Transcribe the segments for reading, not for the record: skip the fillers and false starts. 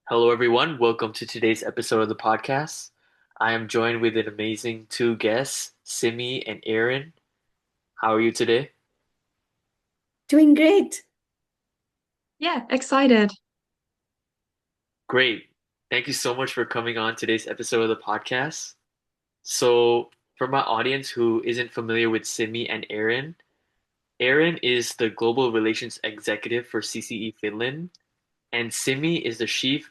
Hello, everyone. Welcome to today's episode of the podcast. I am joined with an amazing two guests, Simi and Erin. How are you today? Doing great. Yeah, excited. Great. Thank you so much for coming on today's episode of the podcast. So, for my audience who isn't familiar with Simi and Erin, Erin is the Global Relations Executive for CCE Finland, and Simi is the Chief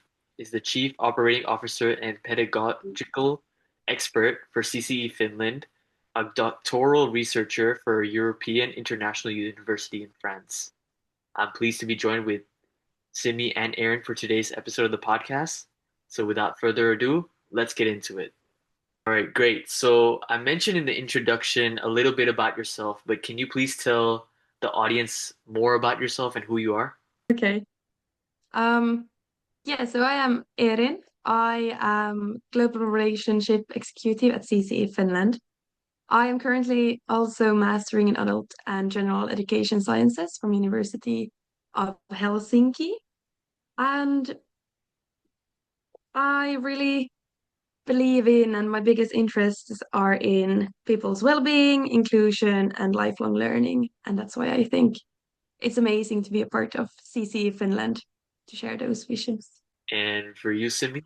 Operating Officer and Pedagogical Expert for CCE Finland, a doctoral researcher for European International University in France. I'm pleased to be joined with Simi and Erin for today's episode of the podcast. So without further ado, let's get into it. All right, great. So I mentioned in the introduction a little bit about yourself, but can you please tell the audience more about yourself and who you are? Okay. Um, yeah, so I am Erin. I am Global Relationship Executive at CCE Finland. I am currently also mastering in Adult and General Education Sciences from University of Helsinki. And I really believe in, and my biggest interests are in people's well-being, inclusion, and lifelong learning. And that's why I think it's amazing to be a part of CCE Finland to share those visions. And for you, Simi?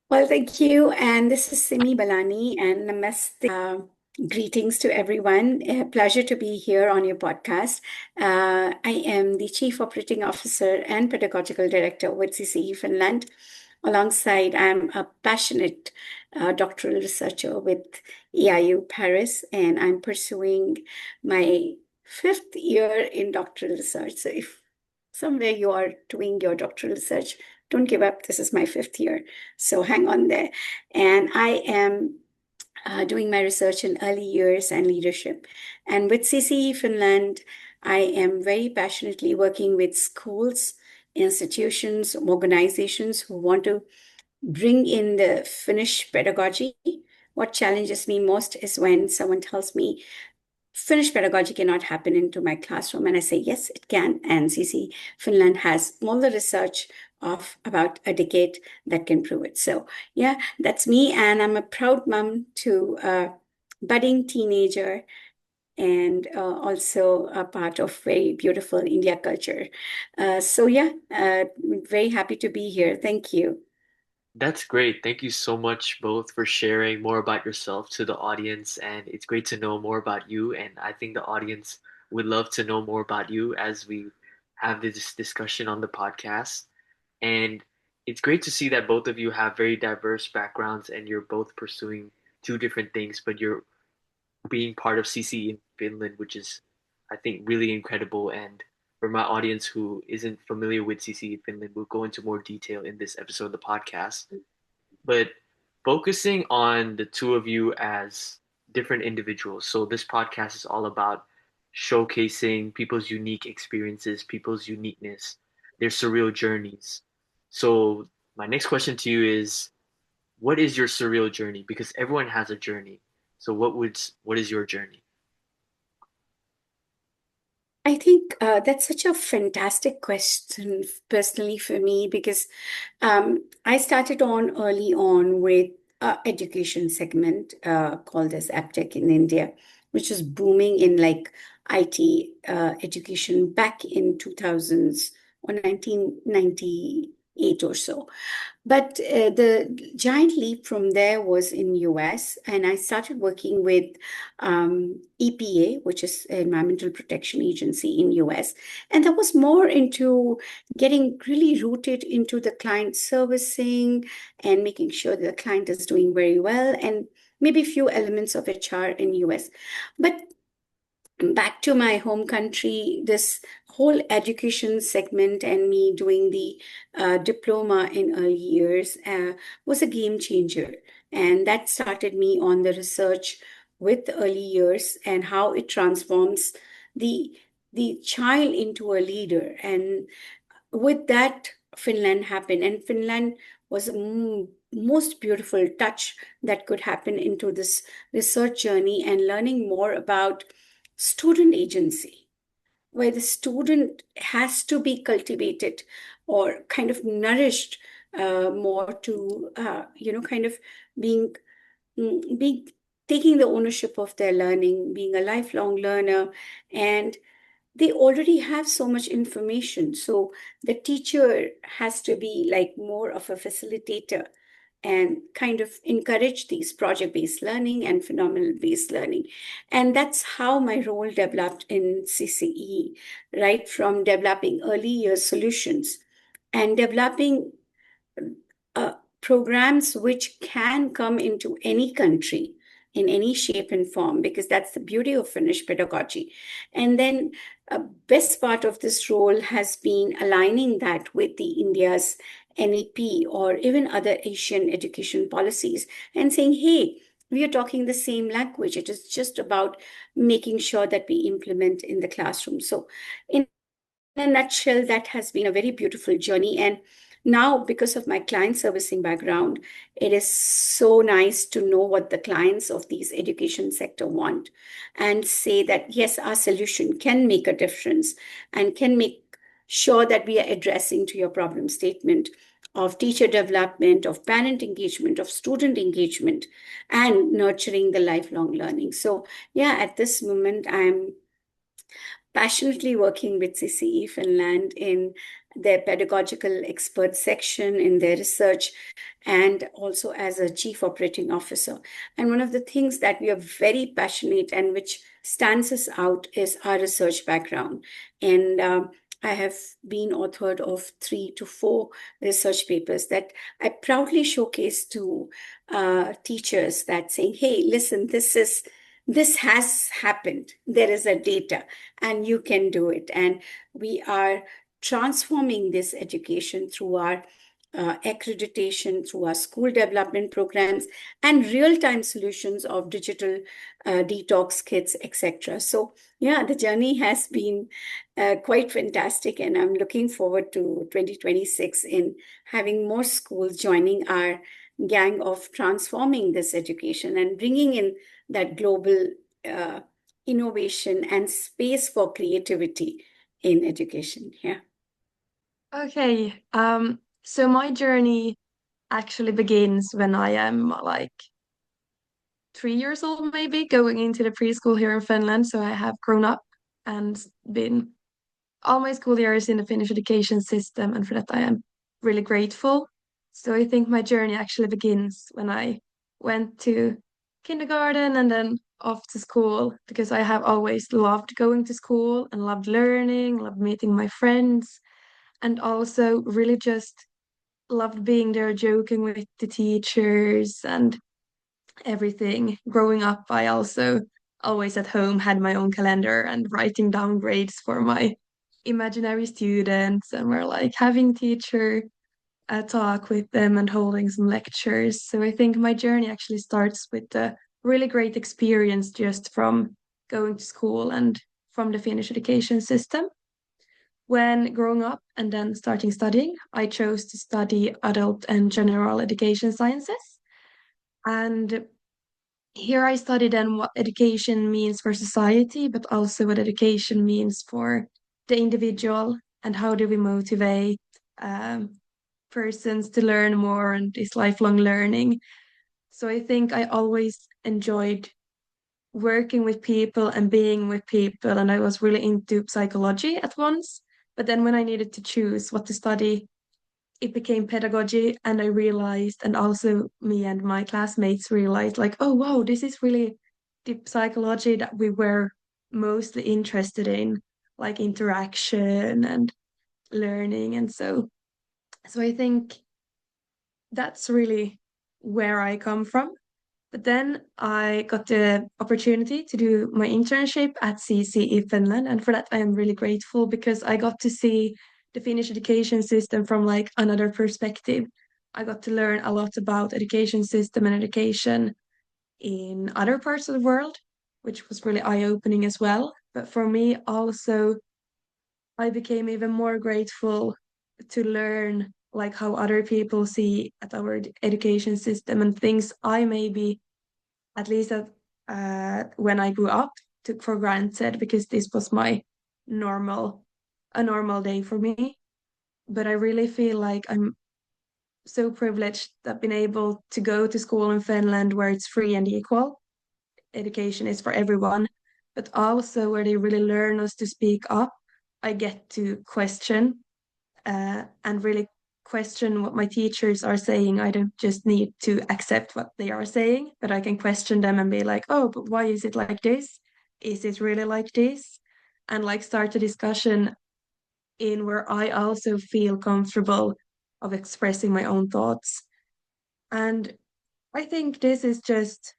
Well, thank you. And this is Simi Ballani and namaste. Greetings to everyone. A pleasure to be here on your podcast. I am the Chief Operating Officer and Pedagogical Director with CCE Finland. Alongside, I'm a passionate doctoral researcher with EIU Paris, and I'm pursuing my fifth year in doctoral research. So if somewhere you are doing your doctoral research, don't give up. This is my fifth year. So hang on there. And I am doing my research in early years and leadership. And with CCE Finland, I am very passionately working with schools, institutions, organizations who want to bring in the Finnish pedagogy. What challenges me most is when someone tells me Finnish pedagogy cannot happen into my classroom. And I say, yes, it can. And CC Finland has all the research of about a decade that can prove it. So, yeah, that's me. And I'm a proud mom to a budding teenager and also a part of very beautiful India culture. Very happy to be here. Thank you. That's great. Thank you so much both for sharing more about yourself to the audience. And it's great to know more about you. And I think the audience would love to know more about you as we have this discussion on the podcast. And it's great to see that both of you have very diverse backgrounds and you're both pursuing two different things, but you're being part of CC in Finland, which is, I think, really incredible. And for my audience who isn't familiar with CC in Finland, we'll go into more detail in this episode of the podcast. But focusing on the two of you as different individuals. So this podcast is all about showcasing people's unique experiences, people's uniqueness, their surreal journeys. So my next question to you is, what is your surreal journey? Because everyone has a journey. So what is your journey? I think that's such a fantastic question personally for me because I started on early on with education segment called as AppTech in India, which was booming in like IT education back in 2000s or 1998 or so. But the giant leap from there was in US, and I started working with EPA, which is Environmental Protection Agency in US, and that was more into getting really rooted into the client servicing and making sure that the client is doing very well, and maybe a few elements of HR in US. But back to my home country, this whole education segment and me doing the diploma in early years was a game changer. And that started me on the research with early years and how it transforms the the child into a leader. And with that, Finland happened, and Finland was a most beautiful touch that could happen into this research journey and learning more about student agency. where the student has to be cultivated or kind of nourished more to, kind of being, being taking the ownership of their learning, being a lifelong learner, and they already have so much information. So the teacher has to be like more of a facilitator and kind of encourage these project-based learning and phenomenal-based learning. And that's how my role developed in CCE, right from developing early years solutions and developing programs which can come into any country in any shape and form, because that's the beauty of Finnish pedagogy. And then a best part of this role has been aligning that with the India's NEP or even other Asian education policies and saying, hey, we are talking the same language. It is just about making sure that we implement in the classroom. So in a nutshell, that has been a very beautiful journey. And now, because of my client servicing background, it is so nice to know what the clients of these education sector want and say that, yes, our solution can make a difference and can make sure that we are addressing to your problem statement of teacher development, of parent engagement, of student engagement, and nurturing the lifelong learning. So, yeah, at this moment, I'm passionately working with CCE Finland in their pedagogical expert section, in their research, and also as a chief operating officer. And one of the things that we are very passionate and which stands us out is our research background. And I have been authored of 3 to 4 research papers that I proudly showcase to teachers that saying, hey, listen, this has happened. There is a data and you can do it. And we are transforming this education through our accreditation, through our school development programs, and real-time solutions of digital detox kits, etc. So, yeah, the journey has been quite fantastic, and I'm looking forward to 2026 in having more schools joining our gang of transforming this education and bringing in that global uh, innovation and space for creativity in education. Yeah. Okay. So my journey actually begins when I am like 3 years old, maybe going into the preschool here in Finland. So I have grown up and been all my school years in the Finnish education system, and for that I am really grateful. So I think my journey actually begins when I went to kindergarten and then off to school, because I have always loved going to school and loved learning, loved meeting my friends, and also really just loved being there joking with the teachers and everything. Growing up, I also always at home had my own calendar and writing down grades for my imaginary students, and we're like having teacher talk with them and holding some lectures. So I think my journey actually starts with a really great experience just from going to school and from the Finnish education system. When growing up and then starting studying, I chose to study adult and general education sciences. And here I studied then what education means for society, but also what education means for the individual and how do we motivate um, persons to learn more and this lifelong learning. So I think I always enjoyed working with people and being with people, and I was really into psychology at once. But then when I needed to choose what to study, it became pedagogy, and I realized, and also me and my classmates realized, like, oh wow, this is really the psychology that we were mostly interested in, like interaction and learning. And so I think that's really where I come from. But then I got the opportunity to do my internship at CCE Finland, and for that I am really grateful because I got to see the Finnish education system from like another perspective. I got to learn a lot about education system and education in other parts of the world, which was really eye-opening as well. But for me also, I became even more grateful to learn like how other people see at our education system and things I maybe at least when I grew up, took for granted because this was my a normal day for me. But I really feel like I'm so privileged that I've been able to go to school in Finland where it's free and equal. Education is for everyone, but also where they really learn us to speak up. I get to question and really question what my teachers are saying. I don't just need to accept what they are saying, but I can question them and be like, oh, but why is it like this? Is it really like this? And like start a discussion in where I also feel comfortable of expressing my own thoughts. And I think this is just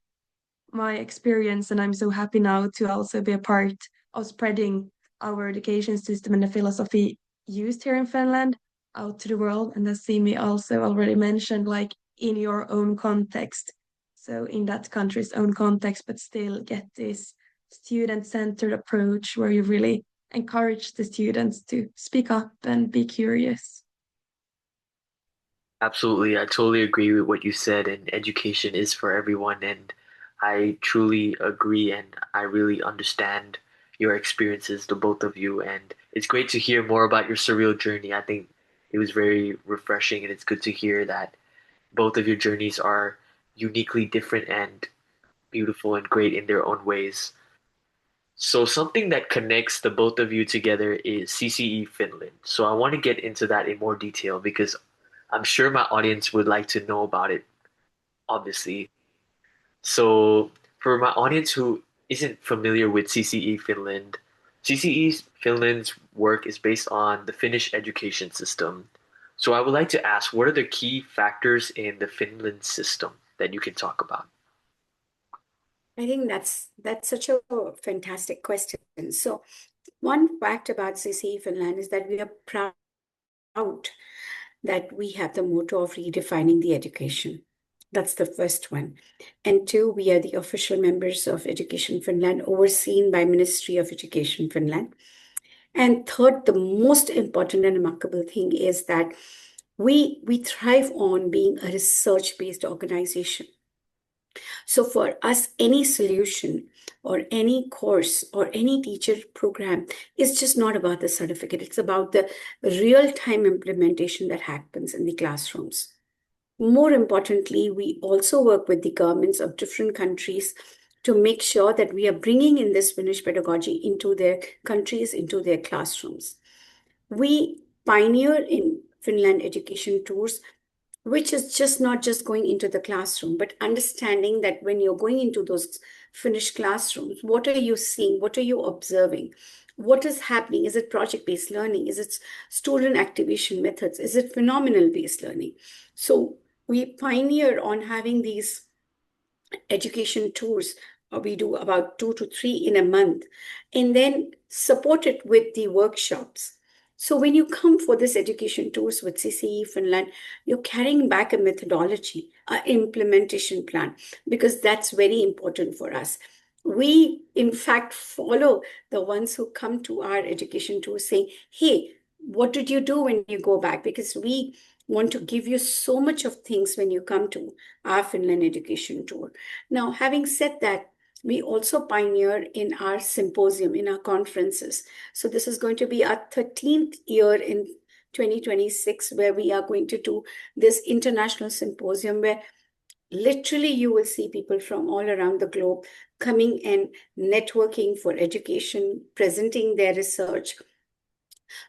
my experience, and I'm so happy now to also be a part of spreading our education system and the philosophy used here in Finland out to the world. And as Simi also already mentioned, like in your own context. So in that country's own context, but still get this student-centered approach where you really encourage the students to speak up and be curious. Absolutely. I totally agree with what you said, and education is for everyone. And I truly agree, and I really understand your experiences, the both of you. And it's great to hear more about your surreal journey. I think it was very refreshing, and it's good to hear that both of your journeys are uniquely different and beautiful and great in their own ways. So something that connects the both of you together is CCE Finland. So I want to get into that in more detail because I'm sure my audience would like to know about it, obviously. So for my audience who isn't familiar with CCE Finland, CCE Finland's work is based on the Finnish education system. So I would like to ask, what are the key factors in the Finland system that you can talk about? I think that's such a fantastic question. So one fact about CCE Finland is that we are proud that we have the motto of redefining the education. That's the first one. And two, we are the official members of Education Finland, overseen by Ministry of Education Finland. And third, the most important and remarkable thing is that we thrive on being a research-based organization. So for us, any solution or any course or any teacher program is just not about the certificate. It's about the real-time implementation that happens in the classrooms. More importantly, we also work with the governments of different countries to make sure that we are bringing in this Finnish pedagogy into their countries, into their classrooms. We pioneer in Finland education tours, which is just not just going into the classroom, but understanding that when you're going into those Finnish classrooms, what are you seeing? What are you observing? What is happening? Is it project-based learning? Is it student activation methods? Is it phenomenal-based learning? So we pioneer on having these education tours. We do about 2 to 3 in a month, and then support it with the workshops. So when you come for this education tours with CCE Finland, you're carrying back a methodology, an implementation plan, because that's very important for us. We, in fact, follow the ones who come to our education tours saying, hey, what did you do when you go back? Because we want to give you so much of things when you come to our Finland education tour. Now, having said that, we also pioneer in our symposium, in our conferences. So this is going to be our 13th year in 2026, where we are going to do this international symposium where literally you will see people from all around the globe coming and networking for education, presenting their research,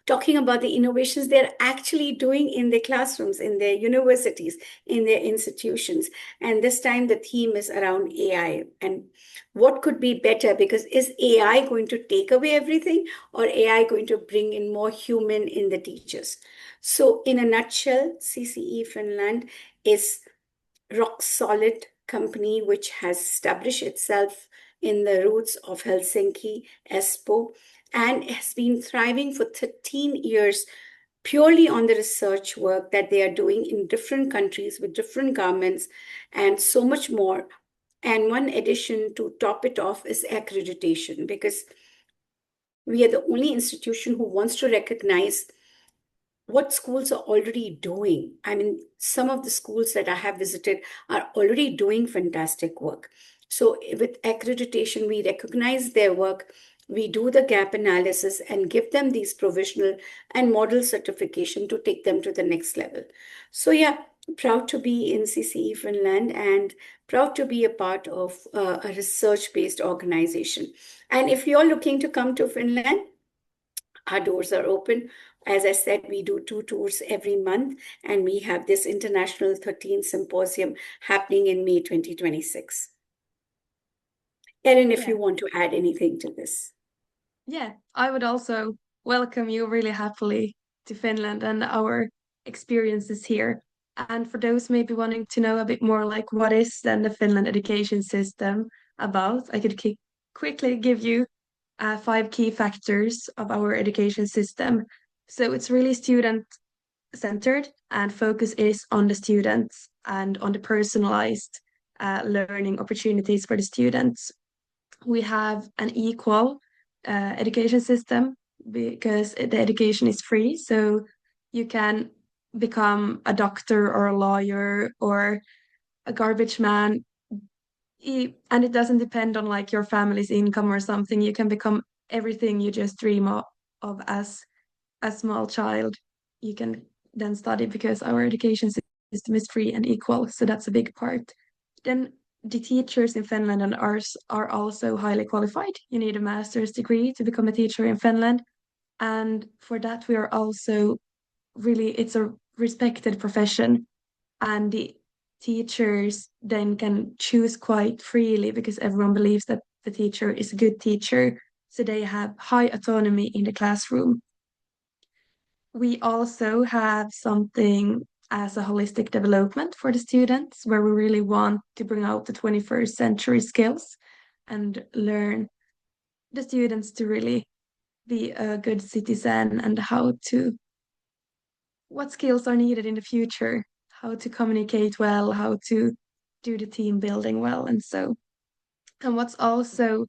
talking about the innovations they're actually doing in their classrooms, in their universities, in their institutions. And this time the theme is around AI and what could be better, because is AI going to take away everything, or AI going to bring in more human in the teachers? So in a nutshell, CCE Finland is rock solid company which has established itself in the roots of Helsinki, Espoo, and has been thriving for 13 years purely on the research work that they are doing in different countries with different governments and so much more. And one addition to top it off is accreditation, because we are the only institution who wants to recognize what schools are already doing. I mean, some of the schools that I have visited are already doing fantastic work. So with accreditation, we recognize their work, we do the gap analysis and give them these provisional and model certification to take them to the next level. So yeah, proud to be in CCE Finland and proud to be a part of a research-based organization. And if you're looking to come to Finland, our doors are open. As I said, we do 2 tours every month, and we have this International 13 Symposium happening in May 2026. Erin, if Yeah. you want to add anything to this. Yeah, I would also welcome you really happily to Finland and our experiences here. And for those maybe wanting to know a bit more, like what is then the Finland education system about, I could quickly give you 5 key factors of our education system. So it's really student centered, and focus is on the students and on the personalized learning opportunities for the students. We have an equal education system because the education is free. So you can become a doctor or a lawyer or a garbage man. And it doesn't depend on like your family's income or something. You can become everything you just dream of as a small child. You can then study because our education system is free and equal. So that's a big part. Then the teachers in Finland and ours are also highly qualified. You need a master's degree to become a teacher in Finland. And for that, we are also really, it's a respected profession. And the teachers then can choose quite freely because everyone believes that the teacher is a good teacher. So they have high autonomy in the classroom. We also have something as a holistic development for the students where we really want to bring out the 21st century skills and learn the students to really be a good citizen and what skills are needed in the future, how to communicate well, how to do the team building well, and so. And what's also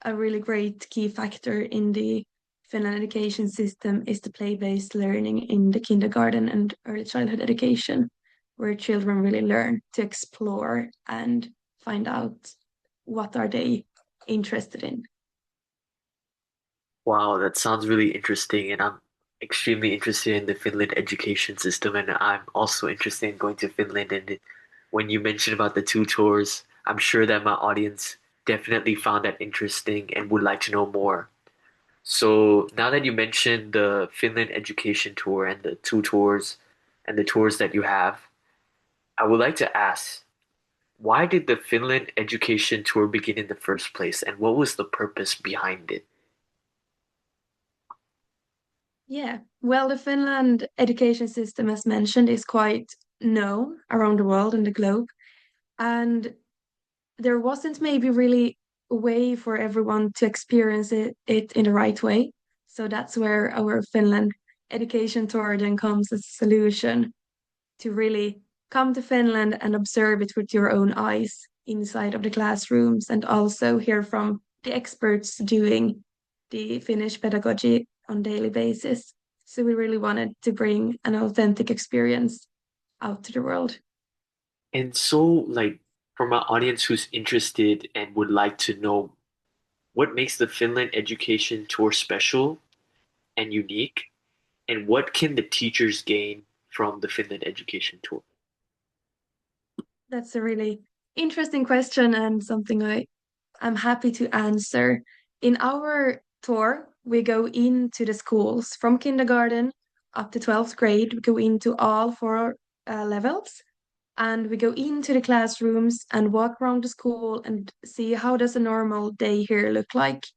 a really great key factor in the Finland education system is the play-based learning in the kindergarten and early childhood education, where children really learn to explore and find out what are they interested in. Wow, that sounds really interesting, and I'm extremely interested in the Finland education system, and I'm also interested in going to Finland. And when you mentioned about the 2 tours, I'm sure that my audience definitely found that interesting and would like to know more. So now that you mentioned the Finland education tour and the 2 tours and the tours that you have, I would like to ask, why did the Finland education tour begin in the first place, and what was the purpose behind it? Yeah, well, the Finland education system, as mentioned, is quite known around the world and the globe. And there wasn't maybe really a way for everyone to experience it in the right way. So that's where our Finland education tour then comes as a solution to really come to Finland and observe it with your own eyes inside of the classrooms and also hear from the experts doing the Finnish pedagogy on daily basis. So we really wanted to bring an authentic experience out to the world. And so, like, for my audience who's interested and would like to know what makes the Finland education tour special and unique, and what can the teachers gain from the Finland education tour? That's a really interesting question and something I'm happy to answer. In our tour, we go into the schools from kindergarten up to 12th grade. We go into all 4 levels and we go into the classrooms and walk around the school and see how does a normal day here look like.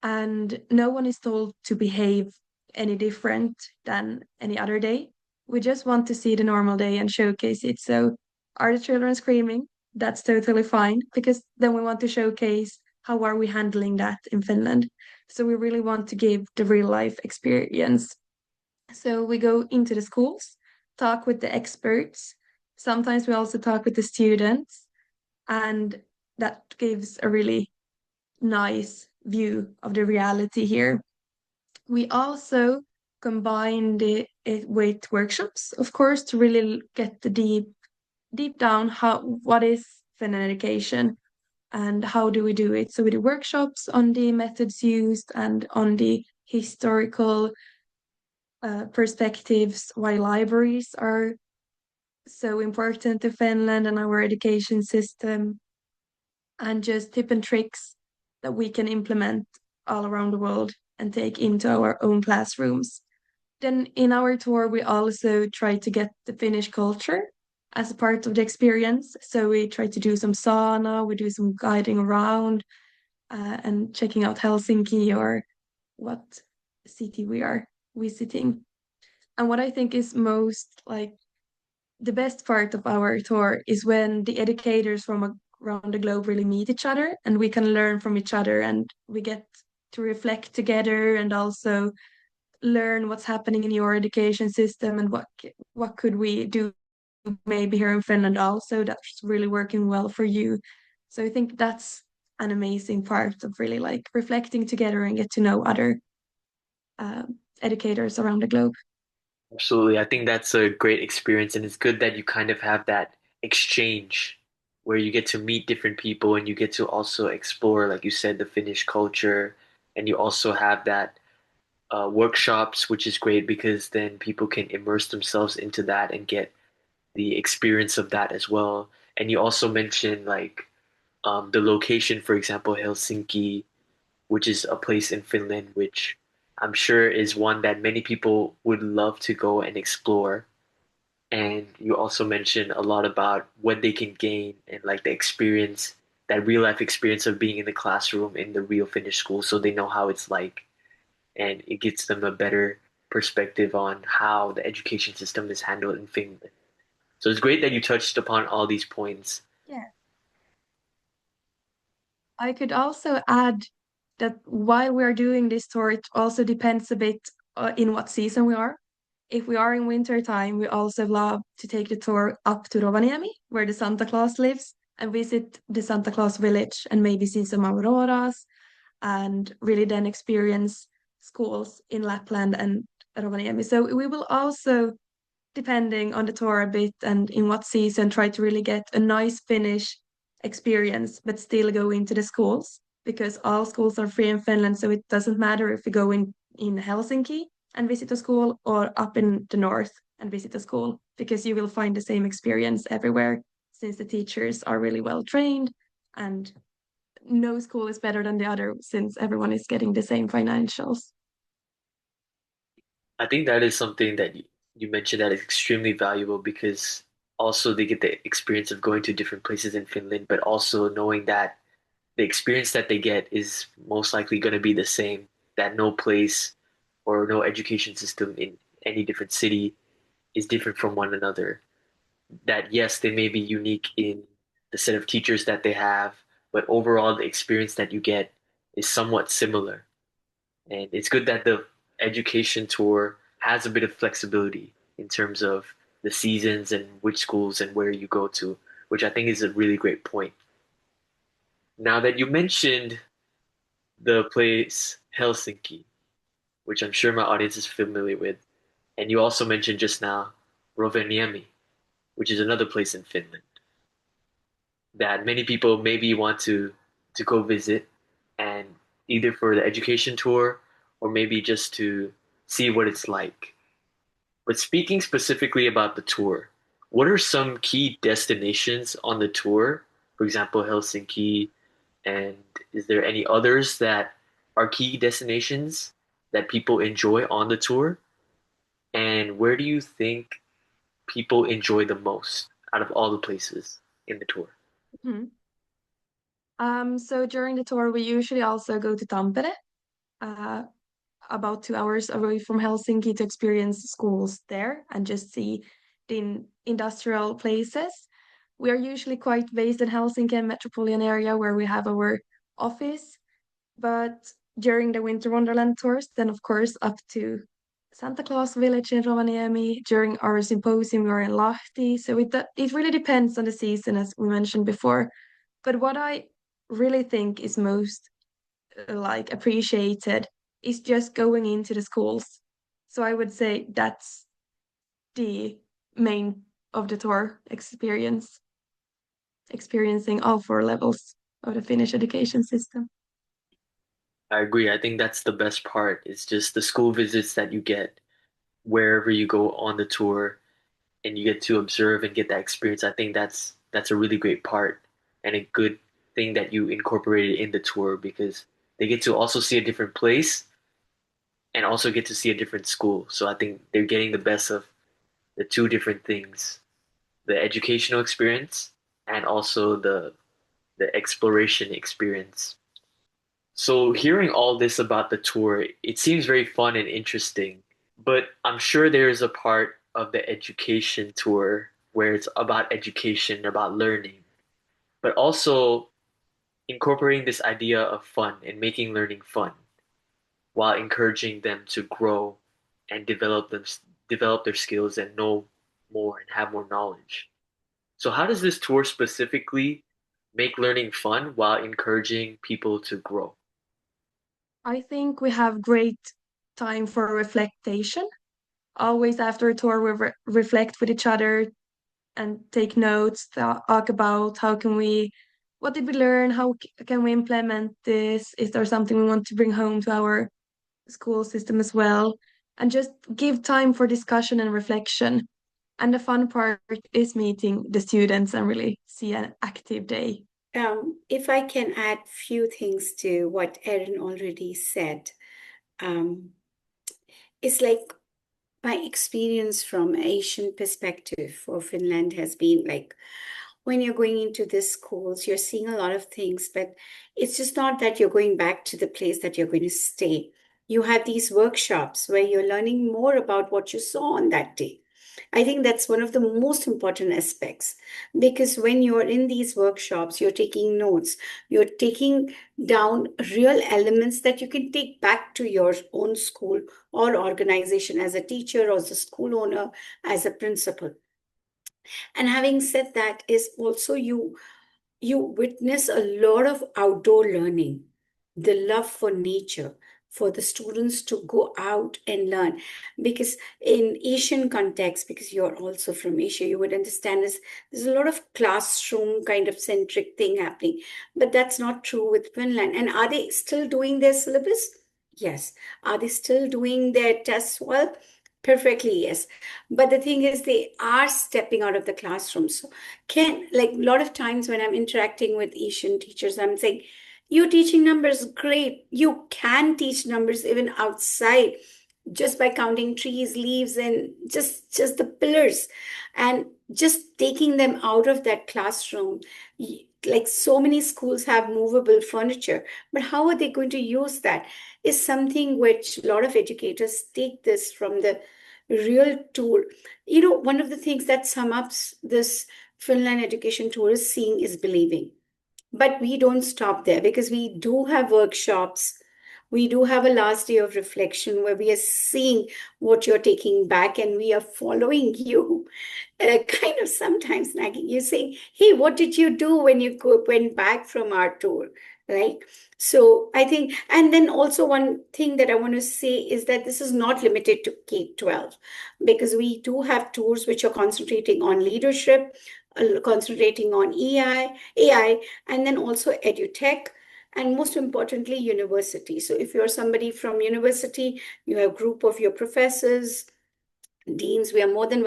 And no one is told to behave any different than any other day. We just want to see the normal day and showcase it. So, are the children screaming? That's totally fine because then we want to showcase how are we handling that in Finland. So we really want to give the real life experience. So we go into the schools, talk with the experts. Sometimes we also talk with the students, and that gives a really nice view of the reality here. We also combined it with workshops, of course, to really get the deep down how what is Finland education. and how do we do it. So we do workshops on the methods used and on the historical perspectives, why libraries are so important to Finland and our education system, and just tip and tricks that we can implement all around the world and take into our own classrooms. Then in our tour, we also try to get the Finnish culture as a part of the experience. So we try to do some sauna, we do some guiding around and checking out Helsinki or what city we are visiting. And what I think is most like the best part of our tour is when the educators from around the globe really meet each other and we can learn from each other and we get to reflect together and also learn what's happening in your education system and what could we do maybe here in Finland also that's really working well for you. So I think that's an amazing part of really like reflecting together and get to know other uh, educators around the globe. Absolutely. I think that's a great experience, and it's good that you kind of have that exchange where you get to meet different people and you get to also explore, like you said, the Finnish culture, and you also have that workshops, which is great because then people can immerse themselves into that and get the experience of that as well. And you also mentioned like the location, for example, Helsinki, which is a place in Finland, which I'm sure is one that many people would love to go and explore. And you also mentioned a lot about what they can gain and like the experience, that real life experience of being in the classroom in the real Finnish school, so they know how it's like, and it gives them a better perspective on how the education system is handled in Finland. So it's great that you touched upon all these points. Yeah. I could also add that while we're doing this tour, it also depends a bit in what season we are. If we are in winter time, we also love to take the tour up to Rovaniemi, where the Santa Claus lives, and visit the Santa Claus village and maybe see some auroras and really then experience schools in Lapland and Rovaniemi. So we will also, depending on the tour a bit and in what season, try to really get a nice Finnish experience, but still go into the schools because all schools are free in Finland. So it doesn't matter if you go in Helsinki and visit a school or up in the north and visit a school because you will find the same experience everywhere since the teachers are really well trained and no school is better than the other since everyone is getting the same financials. I think that is something that you mentioned that is extremely valuable because also they get the experience of going to different places in Finland, but also knowing that the experience that they get is most likely going to be the same, that no place or no education system in any different city is different from one another. That yes, they may be unique in the set of teachers that they have, but overall the experience that you get is somewhat similar. And it's good that the education tour has a bit of flexibility in terms of the seasons and which schools and where you go to, which I think is a really great point. Now that you mentioned the place Helsinki, which I'm sure my audience is familiar with, and you also mentioned just now Rovaniemi, which is another place in Finland that many people maybe want to go visit, and either for the education tour or maybe just to see what it's like. But speaking specifically about the tour, what are some key destinations on the tour? For example, Helsinki, and is there any others that are key destinations that people enjoy on the tour? And where do you think people enjoy the most out of all the places in the tour? Mhm. So during the tour, we usually also go to Tampere, uh, about 2 hours away from Helsinki to experience schools there and just see the industrial places. We are usually quite based in Helsinki and metropolitan area where we have our office, but during the Winter Wonderland tours, then of course up to Santa Claus Village in Rovaniemi. During our symposium, we are in Lahti. So it really depends on the season, as we mentioned before. But what I really think is most like appreciated is just going into the schools. So I would say that's the main of the tour experience, experiencing all four levels. of the Finnish education system. I agree. I think that's the best part. It's just the school visits that you get wherever you go on the tour and you get to observe and get that experience. I think that's a really great part and a good thing that you incorporated in the tour because they get to also see a different place and also get to see a different school. So I think they're getting the best of the two different things, the educational experience and also the exploration experience. So hearing all this about the tour, it seems very fun and interesting. But I'm sure there is a part of the education tour where it's about education, about learning, but also incorporating this idea of fun and making learning fun while encouraging them to grow and develop their skills and know more and have more knowledge. So how does this tour specifically make learning fun while encouraging people to grow? I think we have great time for reflection. Always after a tour, we reflect with each other and take notes, talk about what did we learn, how can we implement this? Is there something we want to bring home to our school system as well? And just give time for discussion and reflection. And the fun part is meeting the students and really see an active day. If I can add few things to what Erin already said, um, it's like my experience from Asian perspective for Finland has been like when you're going into these schools, you're seeing a lot of things, but it's just not that you're going back to the place that you're going to stay. You have these workshops where you're learning more about what you saw on that day. I think that's one of the most important aspects because when you're in these workshops, you're taking notes, you're taking down real elements that you can take back to your own school or organization as a teacher or as a school owner, as a principal. And having said that, is also you witness a lot of outdoor learning, the love for nature, for the students to go out and learn. Because in Asian context, because you're also from Asia, you would understand is there's a lot of classroom kind of centric thing happening. But that's not true with Finland. And are they still doing their syllabus? Yes. Are they still doing their tests well? Perfectly, yes. But the thing is, they are stepping out of the classroom. So can like a lot of times when I'm interacting with Asian teachers, I'm saying, you're teaching numbers, great. You can teach numbers even outside just by counting trees, leaves, and just the pillars, and just taking them out of that classroom. Like so many schools have movable furniture, but how are they going to use that? Is something which a lot of educators take this from the real tool. One of the things that sum up this Finland education tour is seeing is believing. But we don't stop there because we do have workshops. We do have a last day of reflection where we are seeing what you're taking back and we are following you, kind of sometimes nagging you, saying, hey, what did you do when you went back from our tour? Right? So I think, and then also one thing that I want to say is that this is not limited to K-12 because we do have tours which are concentrating on leadership, concentrating on AI, and then also edutech, and most importantly, university. So if you're somebody from university, you have a group of your professors, deans, we are more than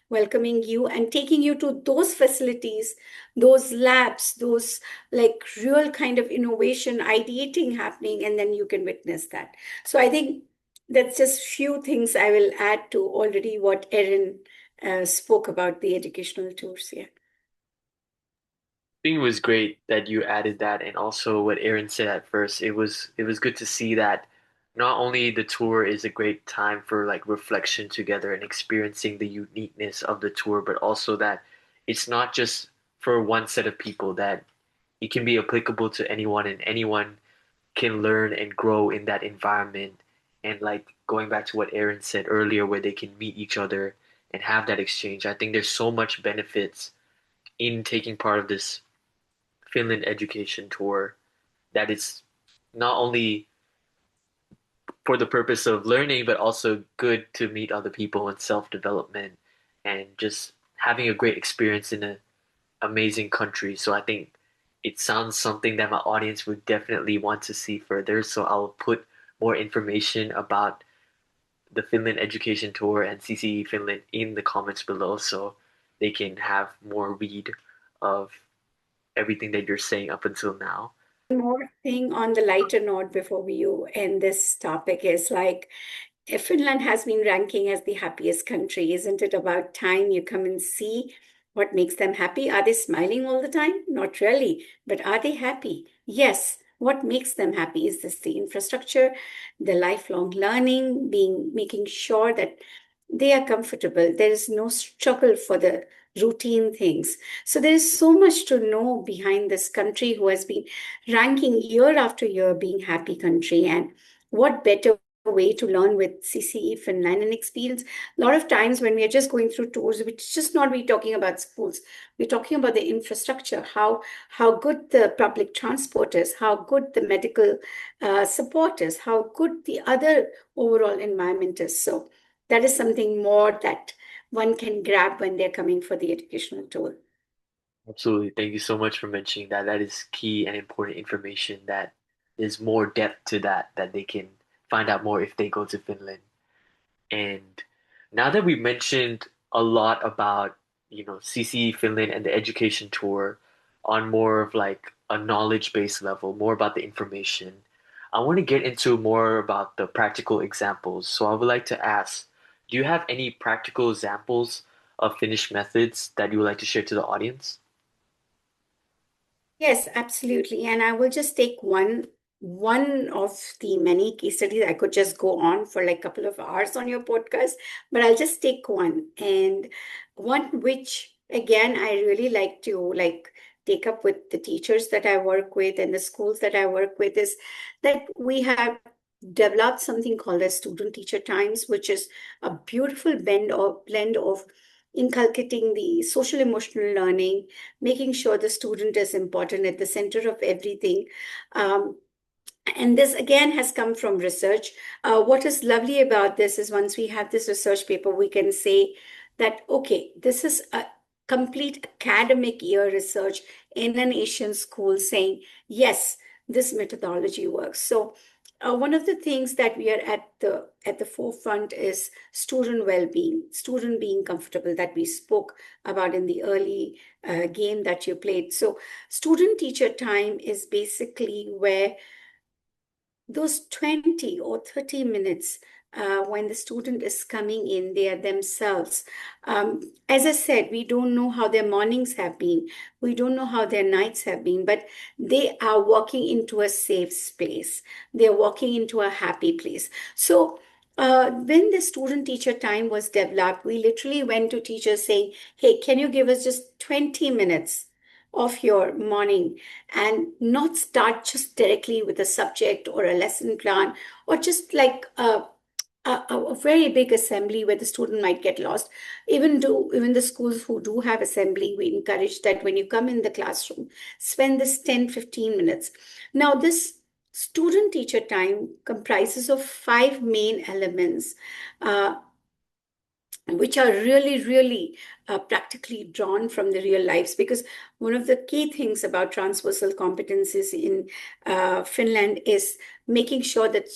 welcoming you and taking you to those facilities, those labs, those like real kind of innovation ideating happening, and then you can witness that. So I think that's just few things I will add to already what Erin spoke about the educational tours. Yeah. Think it was great that you added that and also what Aaron said at first. It was good to see that not only the tour is a great time for like reflection together and experiencing the uniqueness of the tour, but also that it's not just for one set of people, that it can be applicable to anyone and anyone can learn and grow in that environment. And like going back to what Aaron said earlier, where they can meet each other and have that exchange. I think there's so much benefits in taking part of this Finland education tour that it's not only for the purpose of learning, but also good to meet other people and self-development and just having a great experience in an amazing country. So I think it sounds something that my audience would definitely want to see further. So I'll put more information about the Finland Education Tour and CCE Finland in the comments below so they can have more read of everything that you're saying up until now. One more thing on the lighter note before we end this topic is like, if Finland has been ranking as the happiest country. Isn't it about time you come and see what makes them happy? Are they smiling all the time? Not really. But are they happy? Yes. What makes them happy? Is this the infrastructure, the lifelong learning, making sure that they are comfortable? There is no struggle for the routine things. So there is so much to know behind this country who has been ranking year after year being happy country. And what better way to learn with CCE Finland and experience. A lot of times when we are just going through tours, we're just not be talking about schools. We're talking about the infrastructure, how good the public transport is, how good the medical support is, how good the other overall environment is. So that is something more that one can grab when they're coming for the educational tour. Absolutely. Thank you so much for mentioning that. That is key and important information that there's more depth to that they can find out more if they go to Finland. And now that we've mentioned a lot about, CCE Finland and the education tour on more of like a knowledge-based level, more about the information, I want to get into more about the practical examples. So I would like to ask, do you have any practical examples of Finnish methods that you would like to share to the audience? Yes, absolutely. And I will just take one of the many case studies. I could just go on for like a couple of hours on your podcast, but I'll just take one. And one which again I really like to like take up with the teachers that I work with and the schools that I work with is that we have developed something called as student teacher times, which is a beautiful blend of inculcating the social emotional learning, making sure the student is important at the center of everything. And this again has come from research. What is lovely about this is once we have this research paper, we can say that, okay, this is a complete academic year research in an Asian school saying, yes, this methodology works. So one of the things that we are at the forefront is student well-being, student being comfortable that we spoke about in the early game that you played. So student teacher time is basically where those 20 or 30 minutes when the student is coming in, they are themselves. As I said, we don't know how their mornings have been. We don't know how their nights have been, but they are walking into a safe space. They're walking into a happy place. So when the student teacher time was developed, we literally went to teachers saying, hey, can you give us just 20 minutes of your morning and not start just directly with a subject or a lesson plan or just like a very big assembly where the student might get lost. Even the schools who do have assembly, we encourage that when you come in the classroom, spend this 10-15 minutes. Now, this student teacher time comprises of 5 main elements. Which are really, really practically drawn from the real lives. Because one of the key things about transversal competencies in Finland is making sure that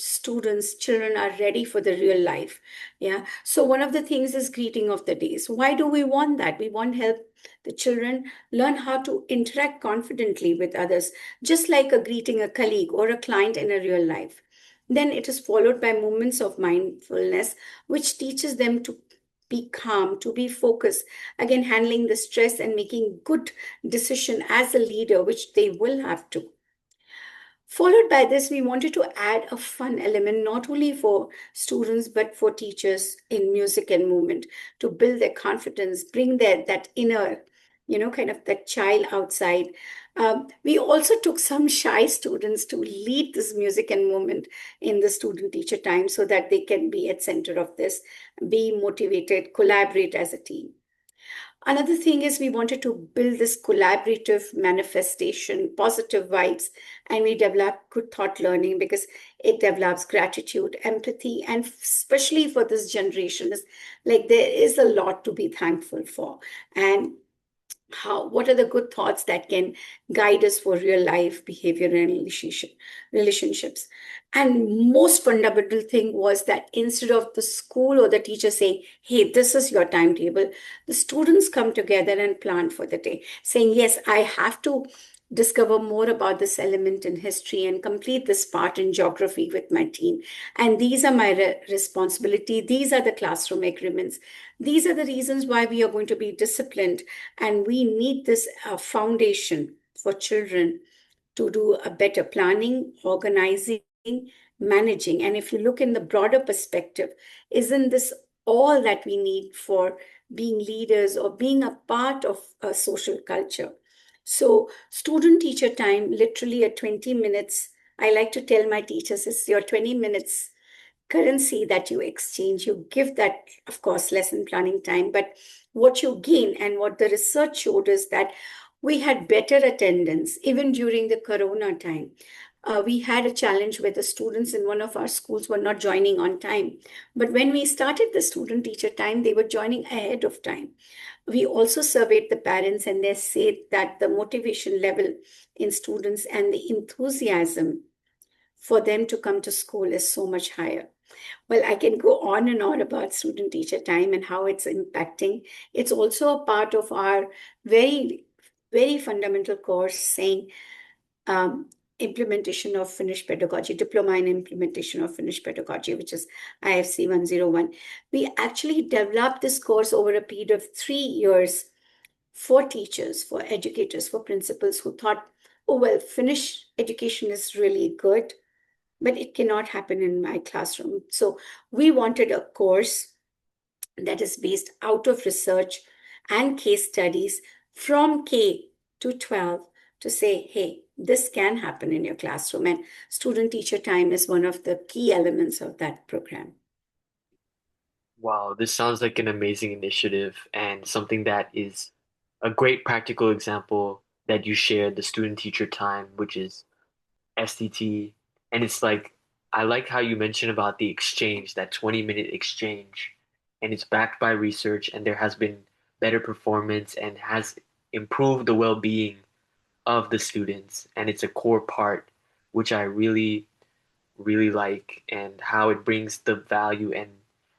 children are ready for the real life. Yeah. So one of the things is greeting of the days. Why do we want that? We want help the children learn how to interact confidently with others, just like a greeting a colleague or a client in a real life. Then it is followed by moments of mindfulness, which teaches them to be calm, to be focused, again, handling the stress and making good decision as a leader, which they will have to. Followed by this, we wanted to add a fun element, not only for students, but for teachers in music and movement to build their confidence, bring that inner, kind of that child outside. We also took some shy students to lead this music and movement in the student teacher time so that they can be at center of this, be motivated, collaborate as a team. Another thing is we wanted to build this collaborative manifestation, positive vibes, and we developed good thought learning because it develops gratitude, empathy, and especially for this generation, is like there is a lot to be thankful for. And what are the good thoughts that can guide us for real life behavior and relationships. And most fundamental thing was that instead of the school or the teacher saying, hey, this is your timetable, the students come together and plan for the day, saying, yes, I have to discover more about this element in history and complete this part in geography with my team. And these are my responsibility. These are the classroom agreements. These are the reasons why we are going to be disciplined, and we need this foundation for children to do a better planning, organizing, managing. And if you look in the broader perspective, isn't this all that we need for being leaders or being a part of a social culture? So, student teacher time, literally at 20 minutes, I like to tell my teachers, it's your 20 minutes currency that you exchange. You give that, of course, lesson planning time, but what you gain and what the research showed is that we had better attendance even during the corona time. We had a challenge where the students in one of our schools were not joining on time. But when we started the student teacher time, they were joining ahead of time. We also surveyed the parents, and they said that the motivation level in students and the enthusiasm for them to come to school is so much higher. Well, I can go on and on about student teacher time and how it's impacting. It's also a part of our very, very fundamental course saying implementation of Finnish pedagogy, diploma in implementation of Finnish pedagogy, which is IFC 101. We actually developed this course over a period of 3 years for teachers, for educators, for principals who thought, oh, well, Finnish education is really good, but it cannot happen in my classroom. So we wanted a course that is based out of research and case studies from K to 12 to say, hey, this can happen in your classroom. And student teacher time is one of the key elements of that program. Wow, this sounds like an amazing initiative and something that is a great practical example that you shared, the student teacher time, which is STT. And it's like, I like how you mentioned about the exchange, that 20-minute exchange, and it's backed by research, and there has been better performance and has improved the well-being of the students. And it's a core part, which I really, really like, and how it brings the value and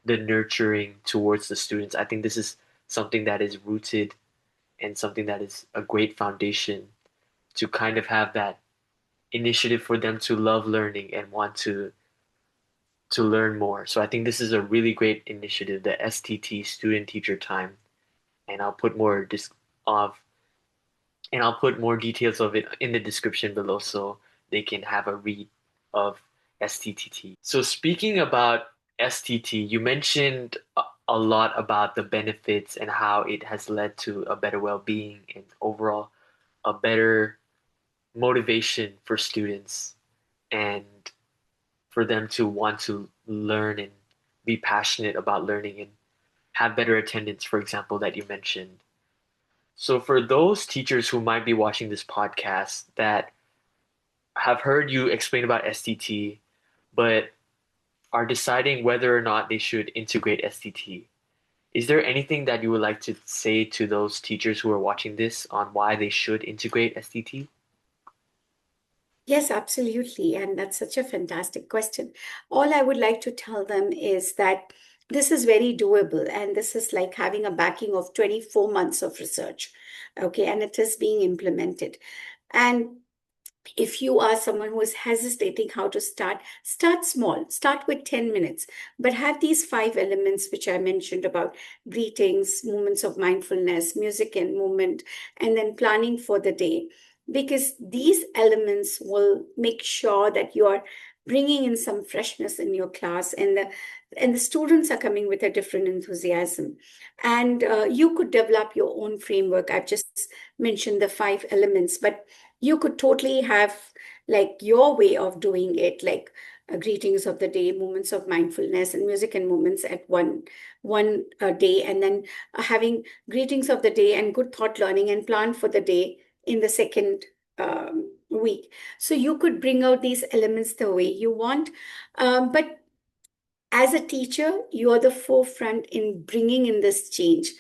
the nurturing towards the students. I think this is something that is rooted and something that is a great foundation to kind of have that initiative for them to love learning and want to learn more. So I think this is a really great initiative, the STT, student teacher time, and I'll put more of and I'll put more details of it in the description below so they can have a read of STTT. So speaking about STT, you mentioned a lot about the benefits and how it has led to a better well-being and overall a better motivation for students and for them to want to learn and be passionate about learning and have better attendance, for example, that you mentioned. So, for those teachers who might be watching this podcast that have heard you explain about STT, but are deciding whether or not they should integrate STT, is there anything that you would like to say to those teachers who are watching this on why they should integrate STT? Yes, absolutely. And that's such a fantastic question. All I would like to tell them is that this is very doable, and this is like having a backing of 24 months of research. Okay, and it is being implemented. And if you are someone who is hesitating how to start small, start with 10 minutes, but have these 5 elements which I mentioned about greetings, moments of mindfulness, music and movement, and then planning for the day. Because these elements will make sure that you are bringing in some freshness in your class, and the students are coming with a different enthusiasm. And you could develop your own framework. I've just mentioned the 5 elements, but you could totally have like your way of doing it, like greetings of the day, moments of mindfulness, and music and moments at one day, and then having greetings of the day and good thought learning and plan for the day in the second week. So you could bring out these elements the way you want, but as a teacher, you are the forefront in bringing in this change.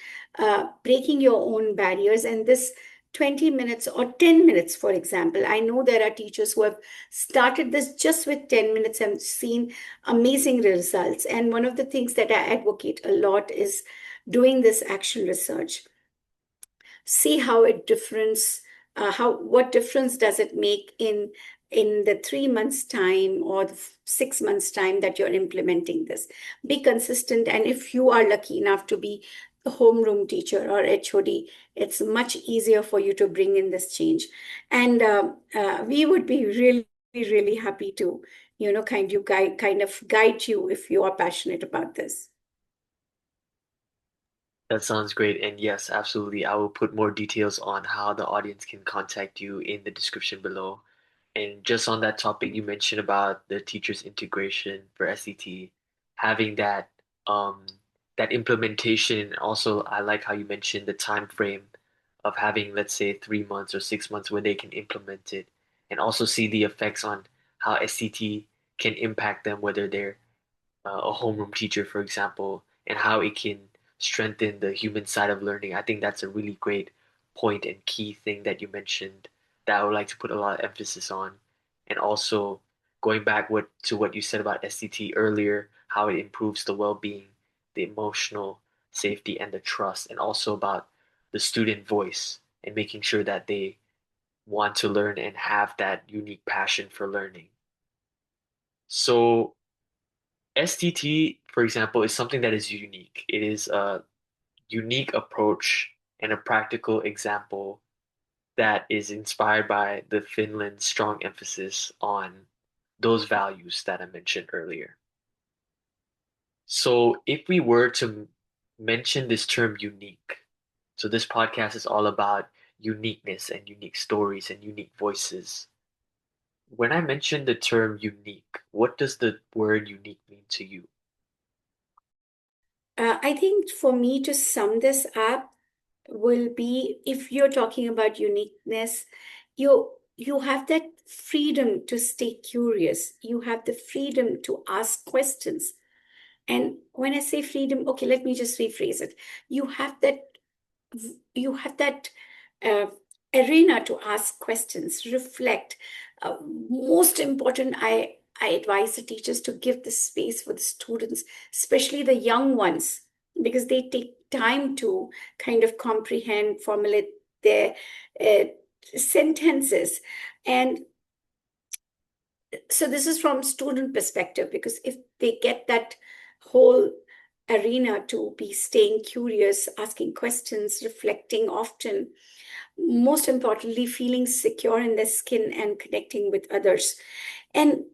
breaking your own barriers. And this 20 minutes or 10 minutes, for example, I know there are teachers who have started this just with 10 minutes and seen amazing results. And one of the things that I advocate a lot is doing this action research. See how it difference, what difference does it make in the 3 months time or the 6 months time that you're implementing this. Be consistent, and if you are lucky enough to be a homeroom teacher or HOD, it's much easier for you to bring in this change. And we would be really, really happy to, kind of guide you if you are passionate about this. That sounds great. And yes, absolutely. I will put more details on how the audience can contact you in the description below. And just on that topic, you mentioned about the teachers integration for SET, having um that implementation. And also, I like how you mentioned the time frame of having, let's say, 3 months or 6 months when they can implement it, and also see the effects on how SET can impact them, whether they're a homeroom teacher, for example, and how it can strengthen the human side of learning. I think that's a really great point and key thing that you mentioned that I would like to put a lot of emphasis on. And also going back to what you said about SCT earlier, how it improves the well-being, the emotional safety, and the trust, and also about the student voice and making sure that they want to learn and have that unique passion for learning. So STT, for example, is something that is unique. It is a unique approach and a practical example that is inspired by the Finland's strong emphasis on those values that I mentioned earlier. So if we were to mention this term unique, so this podcast is all about uniqueness and unique stories and unique voices. When I mention the term unique, what does the word unique mean to you? I think for me to sum this up will be, if you're talking about uniqueness, you have that freedom to stay curious. You have the freedom to ask questions. And when I say freedom, okay, let me just rephrase it. You have that uh, arena to ask questions, reflect. Most important, I advise the teachers to give the space for the students, especially the young ones, because they take time to kind of comprehend, formulate their uh, sentences. And so this is from student perspective, because if they get that whole arena to be staying curious, asking questions, reflecting often, most importantly, feeling secure in their skin and connecting with others. And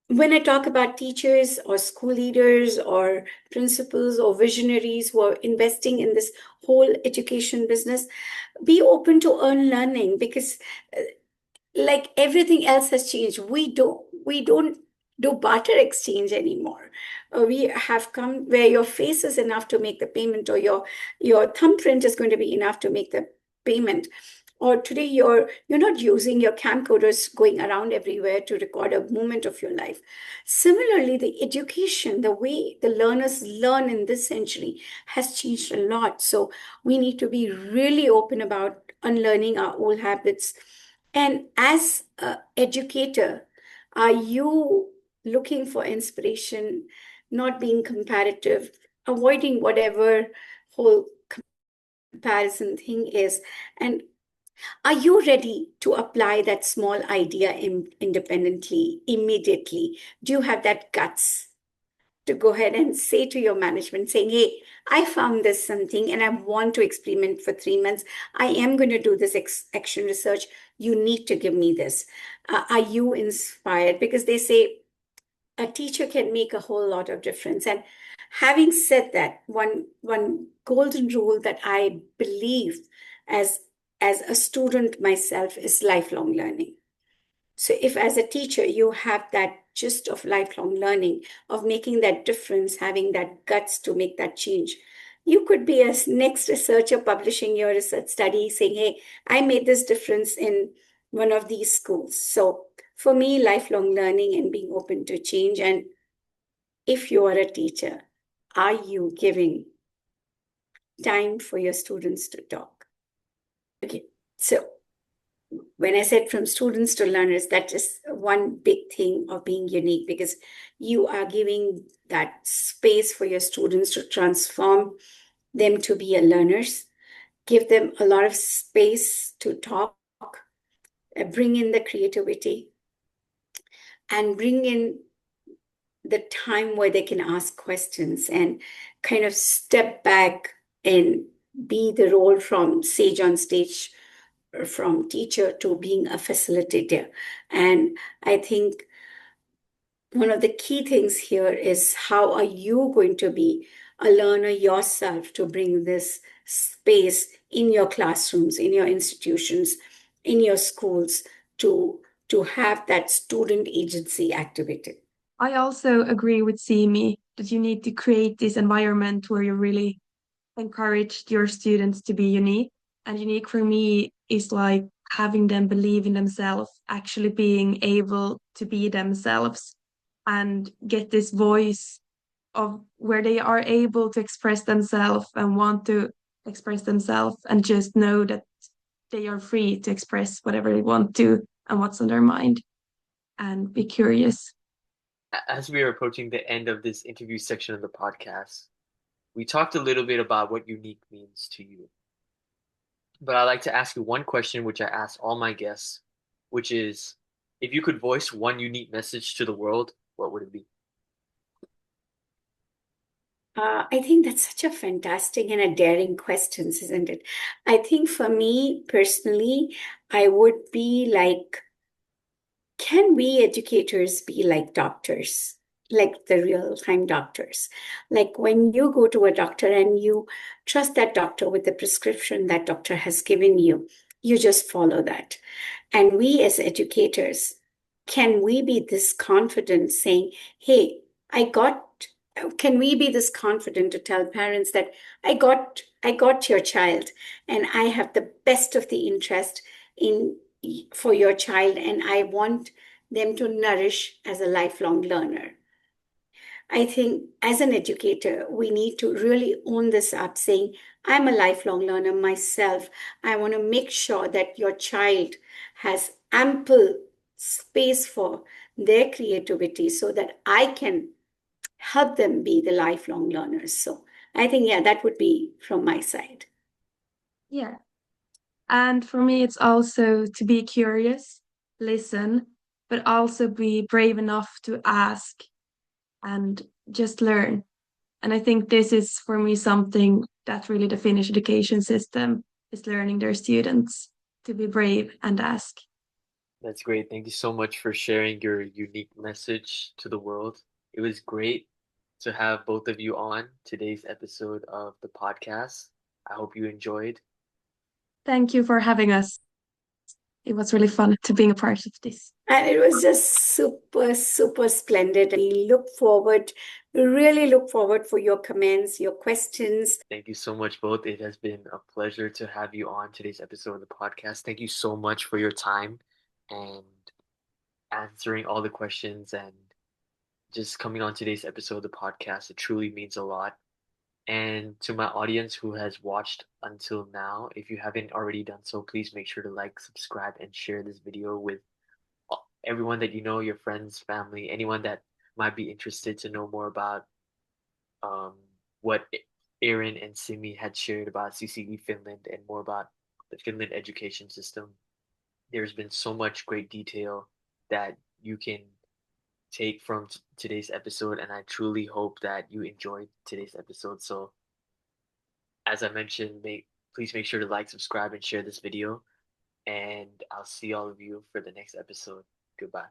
when I talk about teachers or school leaders or principals or visionaries who are investing in this whole education business, be open to earn learning, because like everything else has changed. We don't do barter exchange anymore. We have come where your face is enough to make the payment, or your thumbprint is going to be enough to make the payment. Or today you're not using your camcorders going around everywhere to record a moment of your life. Similarly, the education, the way the learners learn in this century has changed a lot. So we need to be really open about unlearning our old habits. And as an educator, are you looking for inspiration, not being comparative, avoiding whatever whole comparison thing is? And are you ready to apply that small idea independently, immediately? Do you have that guts to go ahead and say to your management, saying, hey, I found this something and I want to experiment for 3 months. I am going to do this action research. You need to give me this. Are you inspired? Because they say a teacher can make a whole lot of difference. And having said that, one golden rule that I believe as as a student myself is lifelong learning. So if as a teacher you have that gist of lifelong learning, of making that difference, having that guts to make that change, you could be a next researcher publishing your research study saying, hey, I made this difference in one of these schools. So for me, lifelong learning and being open to change. And if you are a teacher, are you giving time for your students to talk. Okay, so when I said from students to learners, that is one big thing of being unique, because you are giving that space for your students to transform them to be a learners, give them a lot of space to talk, bring in the creativity, and bring in the time where they can ask questions and kind of step back and be the role from sage on stage, from teacher to being a facilitator. And I think one of the key things here is, how are you going to be a learner yourself to bring this space in your classrooms, in your institutions, in your schools, to have that student agency activated. I also agree with Simi that you need to create this environment where you really encourage your students to be unique. And unique for me is like having them believe in themselves, actually being able to be themselves and get this voice of where they are able to express themselves and want to express themselves, and just know that they are free to express whatever they want to and what's on their mind, and be curious. As we are approaching the end of this interview section of the podcast, we talked a little bit about what unique means to you. But I'd like to ask you one question, which I ask all my guests, which is, if you could voice one unique message to the world, what would it be? I think that's such a fantastic and a daring question, isn't it? I think for me personally, I would be like, can we educators be like doctors, like the real-time doctors? Like when you go to a doctor and you trust that doctor with the prescription that doctor has given you, you just follow that. And we as educators, can we be this confident saying, hey, can we be this confident to tell parents that I got your child, and I have the best of the interest in for your child, and I want them to nourish as a lifelong learner. I think as an educator, we need to really own this up, saying, I'm a lifelong learner myself. I want to make sure that your child has ample space for their creativity so that I can help them be the lifelong learners. So I think, yeah, that would be from my side. Yeah. And for me, it's also to be curious, listen, but also be brave enough to ask and just learn. And I think this is for me something that really the Finnish education system is learning their students to be brave and ask. That's great. Thank you so much for sharing your unique message to the world. It was great to have both of you on today's episode of the podcast. I hope you enjoyed. Thank you for having us. It was really fun to being a part of this. And it was just super, super splendid. We really look forward for your comments, your questions. Thank you so much, both. It has been a pleasure to have you on today's episode of the podcast. Thank you so much for your time and answering all the questions and just coming on today's episode of the podcast. It truly means a lot. And to my audience who has watched until now, if you haven't already done so, please make sure to like, subscribe, and share this video with everyone that you know, your friends, family, anyone that might be interested to know more about um, what Erin and Simi had shared about CCE Finland and more about the Finland education system. There's been so much great detail that you can take from today's episode, and I truly hope that you enjoyed today's episode. So, as I mentioned, please make sure to like, subscribe, and share this video. And I'll see all of you for the next episode. Goodbye.